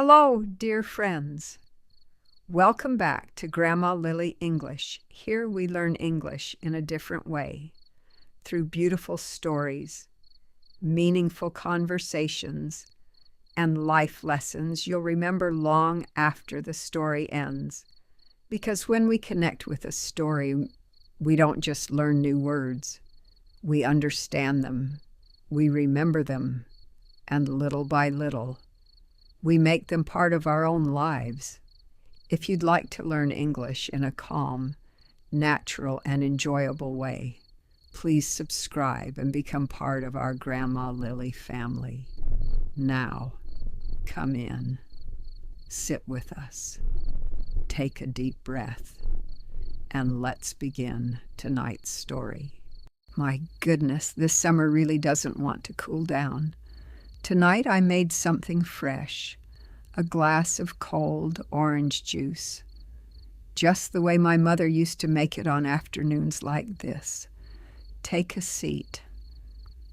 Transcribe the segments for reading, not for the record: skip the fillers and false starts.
Hello, dear friends. Welcome back to Grandma Lily English. Here we learn English in a different way, through beautiful stories, meaningful conversations, and life lessons you'll remember long after the story ends. Because when we connect with a story, we don't just learn new words. We understand them, we remember them, and little by little, we make them part of our own lives. If you'd like to learn English in a calm, natural, and enjoyable way, please subscribe and become part of our Grandma Lily family. Now, come in, sit with us, take a deep breath, and let's begin tonight's story. My goodness, this summer really doesn't want to cool down. Tonight I made something fresh, a glass of cold orange juice, just the way my mother used to make it on afternoons like this. Take a seat.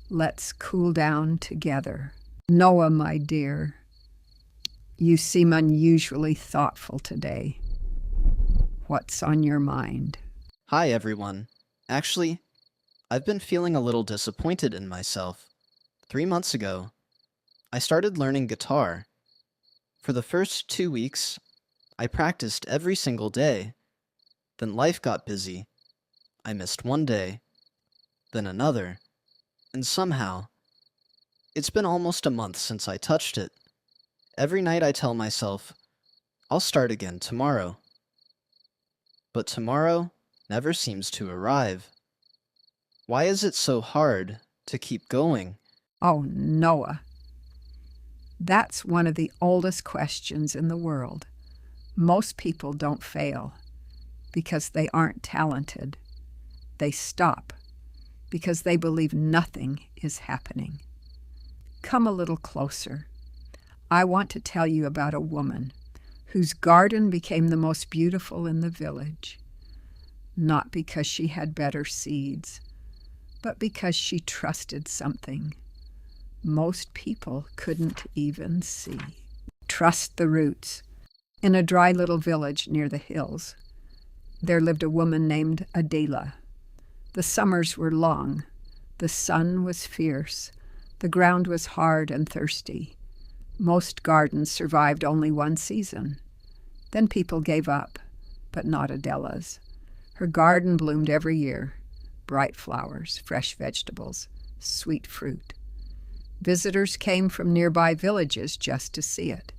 Let's cool down together. Noah, my dear, you seem unusually thoughtful today. What's on your mind? Hi, everyone. Actually, I've been feeling a little disappointed in myself. 3 months ago, I started learning guitar. For the first 2 weeks, I practiced every single day. Then life got busy. I missed one day, then another, and somehow, it's been almost a month since I touched it. Every night I tell myself, I'll start again tomorrow. But tomorrow never seems to arrive. Why is it so hard to keep going? Oh, Noah. That's one of the oldest questions in the world. Most people don't fail because they aren't talented. They stop because they believe nothing is happening. Come a little closer. I want to tell you about a woman whose garden became the most beautiful in the village, not because she had better seeds, but because she trusted something most people couldn't even see. Trust the roots. In a dry little village near the hills, there lived a woman named Adela. The summers were long. The sun was fierce. The ground was hard and thirsty. Most gardens survived only one season. Then people gave up, but not Adela's. Her garden bloomed every year. Bright flowers, fresh vegetables, sweet fruit. Visitors came from nearby villages just to see it.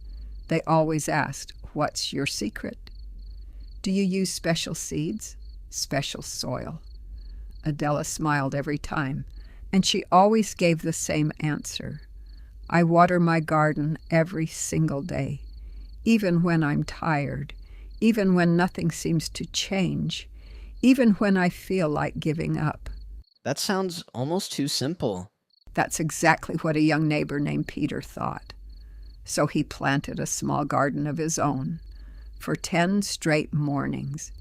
They always asked, "What's your secret? Do you use special seeds, special soil?" Adela smiled every time, and she always gave the same answer. "I water my garden every single day, even when I'm tired, even when nothing seems to change, even when I feel like giving up." That sounds almost too simple. That's exactly what a young neighbor named Peter thought. So he planted a small garden of his own. For 10 straight mornings,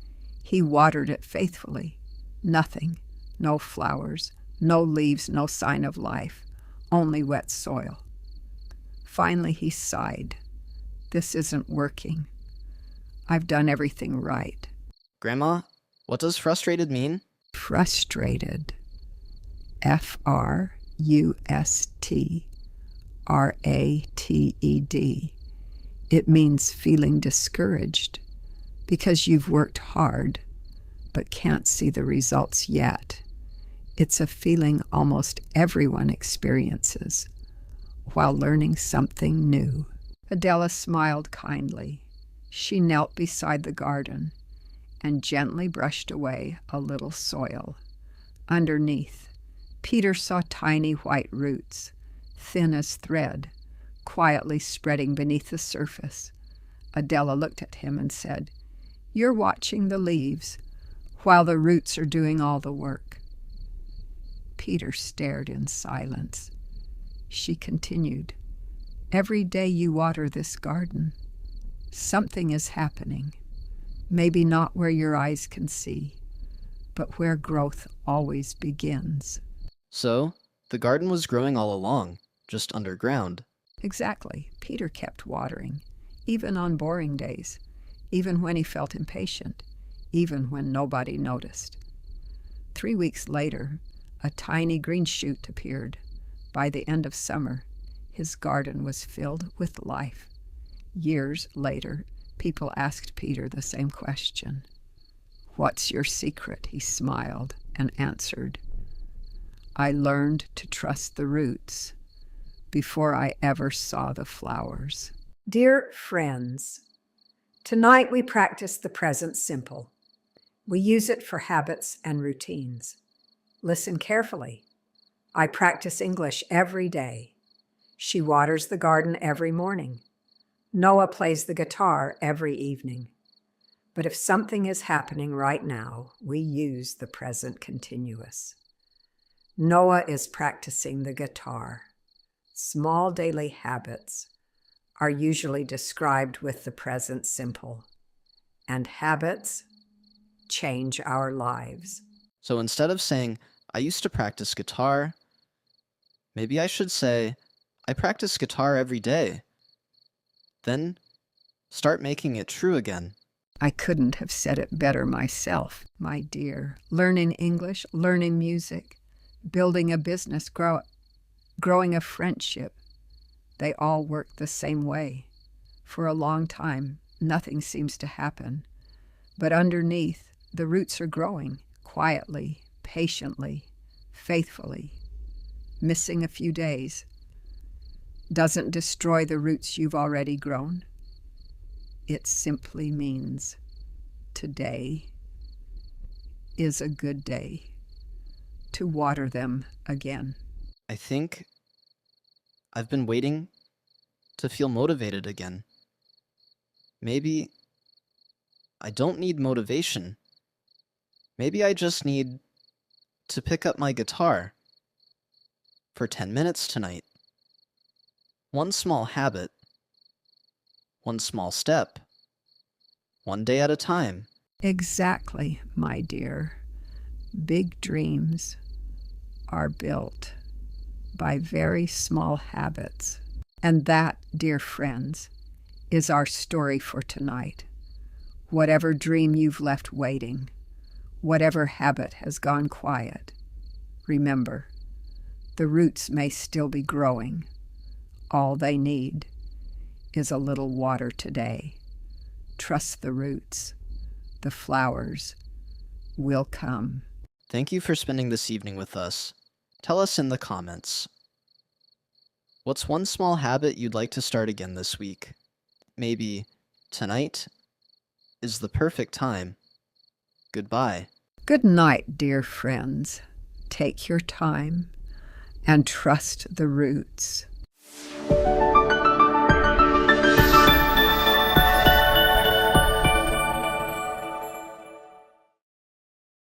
he watered it faithfully. Nothing, no flowers, no leaves, no sign of life, only wet soil. Finally, he sighed. "This isn't working. I've done everything right." Grandma, what does frustrated mean? Frustrated. Frustrated. It means feeling discouraged because you've worked hard but can't see the results yet. It's a feeling almost everyone experiences while learning something new. Adela smiled kindly. She knelt beside the garden and gently brushed away a little soil. Underneath, Peter saw tiny white roots, thin as thread, quietly spreading beneath the surface. Adela looked at him and said, "You're watching the leaves, while the roots are doing all the work." Peter stared in silence. She continued, "Every day you water this garden, something is happening. Maybe not where your eyes can see, but where growth always begins." So, the garden was growing all along, just underground. Exactly. Peter kept watering. even on boring days, even when he felt impatient, even when nobody noticed. 3 weeks later, a tiny green shoot appeared. By the end of summer, his garden was filled with life. Years later, people asked Peter the same question. "What's your secret?" He smiled and answered, "I learned to trust the roots before I ever saw the flowers." Dear friends, tonight we practice the present simple. We use it for habits and routines. Listen carefully. I practice English every day. She waters the garden every morning. Noah plays the guitar every evening. But if something is happening right now, we use the present continuous. Noah is practicing the guitar. Small daily habits are usually described with the present simple, and habits change our lives. So instead of saying, I used to practice guitar, maybe I should say, I practice guitar every day. Then start making it true again. I couldn't have said it better myself, my dear. Learning English, learning music, building a business, growing a friendship, they all work the same way. For a long time, nothing seems to happen. But underneath, the roots are growing quietly, patiently, faithfully. Missing a few days doesn't destroy the roots you've already grown. It simply means today is a good day to water them again. I think I've been waiting to feel motivated again. Maybe I don't need motivation. Maybe I just need to pick up my guitar for 10 minutes tonight. One small habit, one small step, one day at a time. Exactly, my dear. Big dreams are built by very small habits. And that, dear friends, is our story for tonight. Whatever dream you've left waiting, whatever habit has gone quiet, remember, the roots may still be growing. All they need is a little water today. Trust the roots. The flowers will come. Thank you for spending this evening with us. Tell us in the comments. What's one small habit you'd like to start again this week? Maybe tonight is the perfect time. Goodbye. Good night, dear friends. Take your time and trust the roots.